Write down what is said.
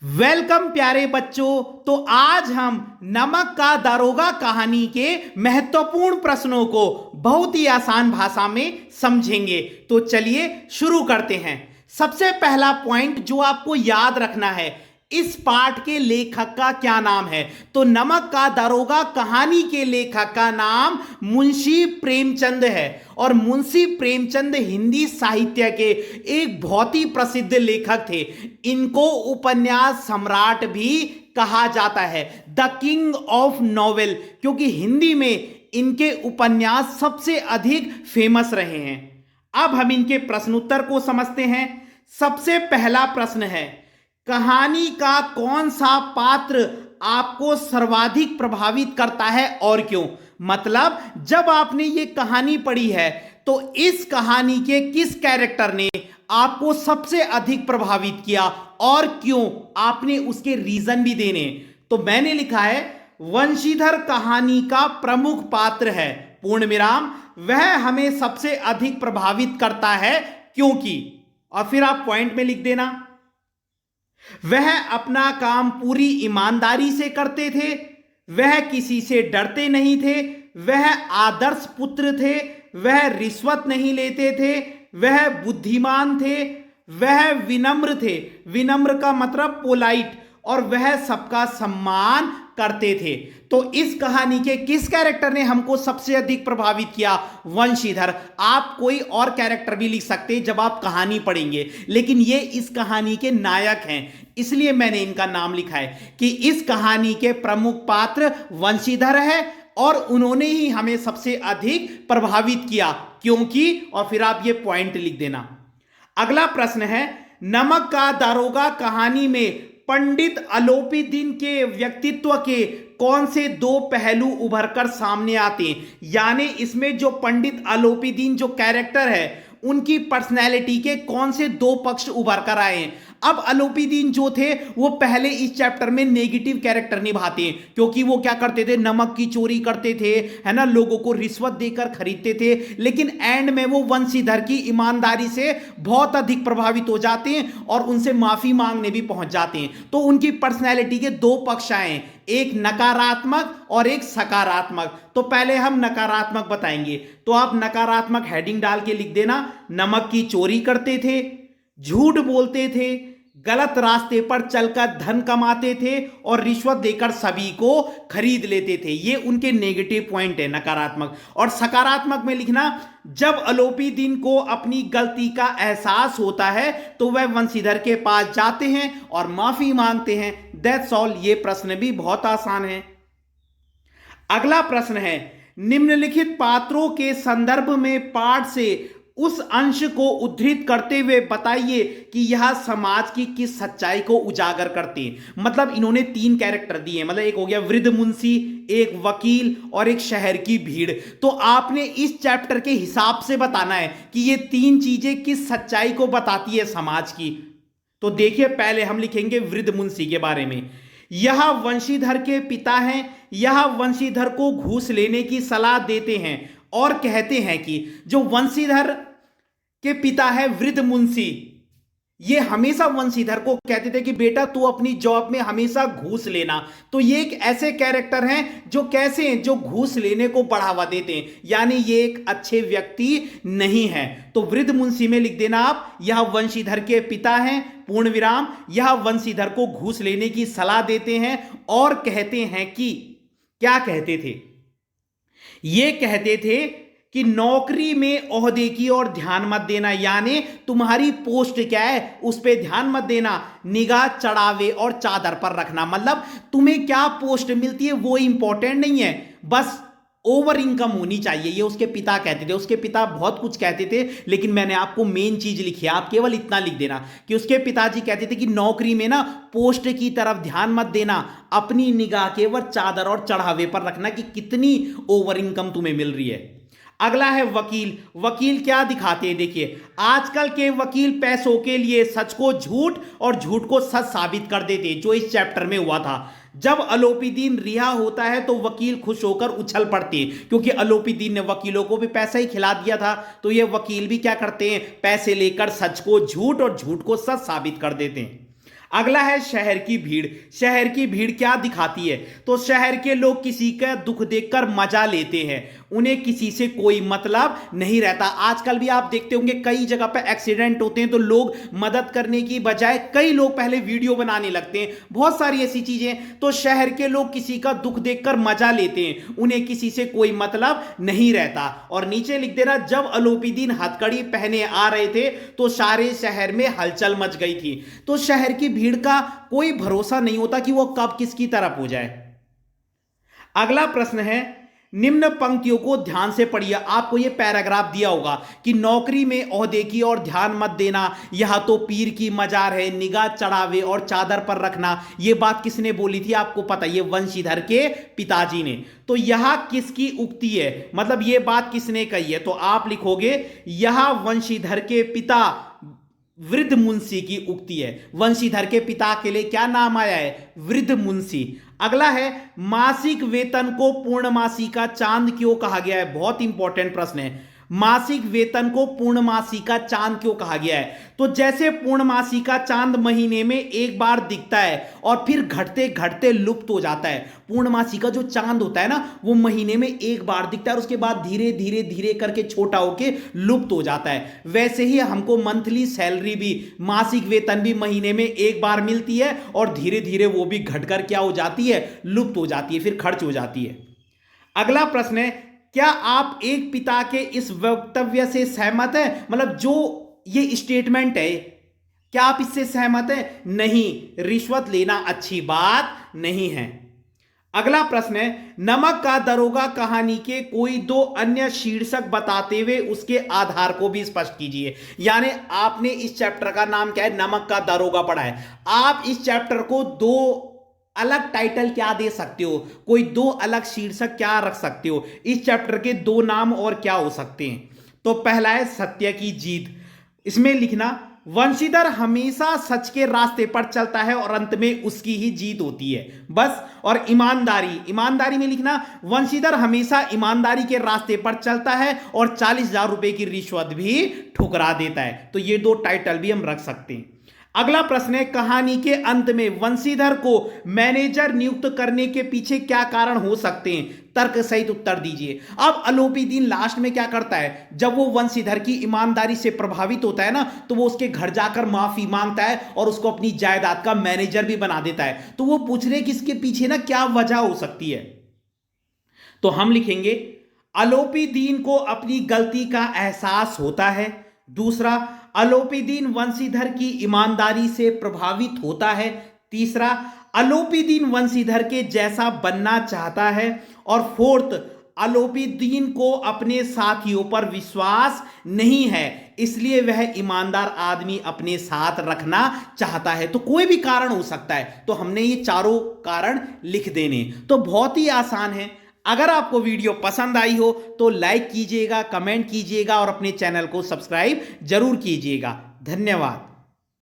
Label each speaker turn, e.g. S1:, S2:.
S1: Welcome प्यारे बच्चों। तो आज हम नमक का दारोगा कहानी के महत्वपूर्ण प्रश्नों को बहुत ही आसान भाषा में समझेंगे। तो चलिए शुरू करते हैं। सबसे पहला पॉइंट जो आपको याद रखना है, इस पाठ के लेखक का क्या नाम है? तो नमक का दारोगा कहानी के लेखक का नाम मुंशी प्रेमचंद है। और मुंशी प्रेमचंद हिंदी साहित्य के एक बहुत ही प्रसिद्ध लेखक थे। इनको उपन्यास सम्राट भी कहा जाता है, द किंग ऑफ नॉवेल, क्योंकि हिंदी में इनके उपन्यास सबसे अधिक फेमस रहे हैं। अब हम इनके प्रश्नोत्तर को समझते हैं। सबसे पहला प्रश्न है, कहानी का कौन सा पात्र आपको सर्वाधिक प्रभावित करता है और क्यों? मतलब जब आपने ये कहानी पढ़ी है तो इस कहानी के किस कैरेक्टर ने आपको सबसे अधिक प्रभावित किया और क्यों? आपने उसके रीजन भी देने। तो मैंने लिखा है वंशीधर कहानी का प्रमुख पात्र है, पूर्ण विराम, वह हमें सबसे अधिक प्रभावित करता है क्योंकि, और फिर आप पॉइंट में लिख देना, वह अपना काम पूरी ईमानदारी से करते थे, वह किसी से डरते नहीं थे, वह आदर्श पुत्र थे, वह रिश्वत नहीं लेते थे, वह बुद्धिमान थे, वह विनम्र थे, विनम्र का मतलब पोलाइट, और वह सबका सम्मान करते थे। तो इस कहानी के किस कैरेक्टर ने हमको सबसे अधिक प्रभावित किया? वंशीधर। आप कोई और कैरेक्टर भी लिख सकते हैं जब आप कहानी पढ़ेंगे, लेकिन ये इस कहानी के नायक हैं, इसलिए मैंने इनका नाम लिखा है कि इस कहानी के प्रमुख पात्र वंशीधर है और उन्होंने ही हमें सबसे अधिक प्रभावित किया क्योंकि, और फिर आप ये पॉइंट लिख देना। अगला प्रश्न है, नमक का दारोगा कहानी में पंडित अलोपीदीन के व्यक्तित्व के कौन से दो पहलू उभरकर सामने आते हैं? यानी इसमें जो पंडित अलोपीदीन जो कैरेक्टर है उनकी पर्सनैलिटी के कौन से दो पक्ष उभर कर आए हैं? अब अलोपीदीन जो थे वो पहले इस चैप्टर में नेगेटिव कैरेक्टर निभाते हैं, क्योंकि वो क्या करते थे, नमक की चोरी करते थे, है ना, लोगों को रिश्वत देकर खरीदते थे, लेकिन एंड में वो वंशीधर की ईमानदारी से बहुत अधिक प्रभावित हो जाते हैं और उनसे माफी मांगने भी पहुंच जाते हैं। तो उनकी पर्सनैलिटी के दो पक्ष आए, एक नकारात्मक और एक सकारात्मक। तो पहले हम नकारात्मक बताएंगे, तो आप नकारात्मक हेडिंग डाल के लिख देना, नमक की चोरी करते थे, झूठ बोलते थे, गलत रास्ते पर चलकर धन कमाते थे और रिश्वत देकर सभी को खरीद लेते थे। ये उनके नेगेटिव पॉइंट है, नकारात्मक। और सकारात्मक में लिखना, जब अलोपीदीन को अपनी गलती का एहसास होता है तो वह वंशीधर के पास जाते हैं और माफी मांगते हैं। That's all. ये प्रश्न भी बहुत आसान है। अगला प्रश्न है, निम्नलिखित पात्रों के संदर्भ में पाठ से उस अंश को उद्धृत करते हुए बताइए कि यह समाज की किस सच्चाई को उजागर करते हैं। मतलब इन्होंने तीन कैरेक्टर दिए, मतलब एक हो गया वृद्ध मुंशी, एक वकील और एक शहर की भीड़। तो आपने इस चैप्टर के हिसाब से बताना है कि ये तीन चीजें किस सच्चाई को बताती है समाज की। तो देखिए, पहले हम लिखेंगे वृद्ध मुंशी के बारे में। यह वंशीधर के पिता हैं, यह वंशीधर को घूस लेने की सलाह देते हैं और कहते हैं कि जो वंशीधर के पिता है वृद्ध मुंशी, ये हमेशा वंशीधर को कहते थे कि बेटा तू अपनी जॉब में हमेशा घूस लेना। तो ये एक ऐसे कैरेक्टर हैं जो कैसे हैं, जो घूस लेने को बढ़ावा देते हैं, यानी ये एक अच्छे व्यक्ति नहीं है। तो वृद्ध मुंशी में लिख देना आप, यह वंशीधर के पिता हैं, पूर्ण विराम, यह वंशीधर को घूस लेने की सलाह देते हैं और कहते हैं कि, क्या कहते थे? ये कहते थे कि नौकरी में ओहदे की ओर ध्यान मत देना, यानी तुम्हारी पोस्ट क्या है उस पर ध्यान मत देना, निगाह चढ़ावे और चादर पर रखना। मतलब तुम्हें क्या पोस्ट मिलती है वो इंपॉर्टेंट नहीं है, बस ओवर इनकम होनी चाहिए। ये उसके पिता कहते थे। उसके पिता बहुत कुछ कहते थे, लेकिन मैंने आपको मेन चीज लिखी है, आप केवल इतना लिख देना कि उसके पिताजी कहते थे कि नौकरी में ना पोस्ट की तरफ ध्यान मत देना, अपनी निगाह केवल चादर और चढ़ावे पर रखना कि कितनी ओवर इनकम तुम्हें मिल रही है। अगला है वकील। वकील क्या दिखाते हैं, देखिए, आजकल के वकील पैसों के लिए सच को झूठ और झूठ को सच साबित कर देते हैं, जो इस चैप्टर में हुआ था। जब अलोपीदीन रिहा होता है तो वकील खुश होकर उछल पड़ते हैं, क्योंकि अलोपीदीन ने वकीलों को भी पैसा ही खिला दिया था। तो ये वकील भी क्या करते हैं, पैसे लेकर सच को झूठ और झूठ को सच साबित कर देते हैं। अगला है शहर की भीड़। शहर की भीड़ क्या दिखाती है? तो शहर के लोग किसी का दुख देखकर मजा लेते हैं, उन्हें किसी से कोई मतलब नहीं रहता। आजकल भी आप देखते होंगे कई जगह पर एक्सीडेंट होते हैं तो लोग मदद करने की बजाय कई लोग पहले वीडियो बनाने लगते हैं, बहुत सारी ऐसी चीजें। तो शहर के लोग किसी का दुख देखकर मजा लेते हैं, उन्हें किसी से कोई मतलब नहीं रहता। और नीचे लिख देना, जब अलोपीदीन हथकड़ी पहने आ रहे थे तो सारे शहर में हलचल मच गई थी। तो शहर की भीड़ का कोई भरोसा नहीं होता कि वो कब किसकी तरफ हो जाए। अगला प्रश्न है, निम्न पंक्तियों को ध्यान से पढ़िए। आपको यह पैराग्राफ दिया होगा कि नौकरी में ओहदे की और ध्यान मत देना, यह तो पीर की मजार है, निगाह चढ़ावे और चादर पर रखना। यह बात किसने बोली थी? आपको पता, यह वंशीधर के पिताजी ने। तो यह किसकी उक्ति है, मतलब यह बात किसने कही है? तो आप लिखोगे यह वंशीधर के पिता वृद्ध मुंशी की उक्ति है। वंशीधर के पिता के लिए क्या नाम आया है? वृद्ध मुंशी। अगला है, मासिक वेतन को पूर्णमासी का चांद क्यों कहा गया है? बहुत इंपॉर्टेंट प्रश्न है। मासिक वेतन को पूर्णमासी का चांद क्यों कहा गया है? तो जैसे पूर्णमासी का चांद महीने में एक बार दिखता है और फिर घटते घटते लुप्त हो जाता है। पूर्णमासी का जो चांद होता है ना, वो महीने में एक बार दिखता है और उसके बाद धीरे धीरे धीरे करके छोटा होके लुप्त हो जाता है। वैसे ही हमको मंथली सैलरी भी, मासिक वेतन भी महीने में एक बार मिलती है और धीरे धीरे वो भी घटकर क्या हो जाती है? लुप्त हो जाती है, फिर खर्च हो जाती है। अगला प्रश्न है, क्या आप एक पिता के इस वक्तव्य से सहमत हैं? मतलब जो ये स्टेटमेंट है, क्या आप इससे सहमत हैं? नहीं, रिश्वत लेना अच्छी बात नहीं है। अगला प्रश्न है, नमक का दरोगा कहानी के कोई दो अन्य शीर्षक बताते हुए उसके आधार को भी स्पष्ट कीजिए। यानी आपने इस चैप्टर का नाम क्या है? नमक का दरोगा पढ़ा है। आप इस चैप्टर को दो अलग टाइटल क्या दे सकते हो? कोई दो अलग शीर्षक क्या रख सकते हो? इस चैप्टर के दो नाम और क्या हो सकते हैं? तो पहला है सत्य की जीत। इसमें लिखना, वंशीधर हमेशा सच के रास्ते पर चलता है और अंत में उसकी ही जीत होती है, बस। और ईमानदारी, ईमानदारी में लिखना, वंशीधर हमेशा ईमानदारी के रास्ते पर चलता है और 40,000 रुपए की रिश्वत भी ठुकरा देता है। तो ये दो टाइटल भी हम रख सकते हैं। अगला प्रश्न है, कहानी के अंत में वंशीधर को मैनेजर नियुक्त करने के पीछे क्या कारण हो सकते हैं? तर्क सहित उत्तर दीजिए। अब अलोपीदीन लास्ट में क्या करता है? जब वो वंशीधर की ईमानदारी से प्रभावित होता है ना, तो वो उसके घर जाकर माफी मांगता है और उसको अपनी जायदाद का मैनेजर भी बना देता है। तो वो पूछ रहे कि इसके पीछे ना क्या वजह हो सकती है? तो हम लिखेंगे, अलोपीदीन को अपनी गलती का एहसास होता है। दूसरा, अलोपीदीन वंशीधर की ईमानदारी से प्रभावित होता है। तीसरा, अलोपीदीन वंशीधर के जैसा बनना चाहता है। और फोर्थ, अलोपीदीन को अपने साथियों पर विश्वास नहीं है, इसलिए वह ईमानदार आदमी अपने साथ रखना चाहता है। तो कोई भी कारण हो सकता है, तो हमने ये चारों कारण लिख देने। तो बहुत ही आसान है। अगर आपको वीडियो पसंद आई हो तो लाइक कीजिएगा, कमेंट कीजिएगा और अपने चैनल को सब्सक्राइब जरूर कीजिएगा। धन्यवाद।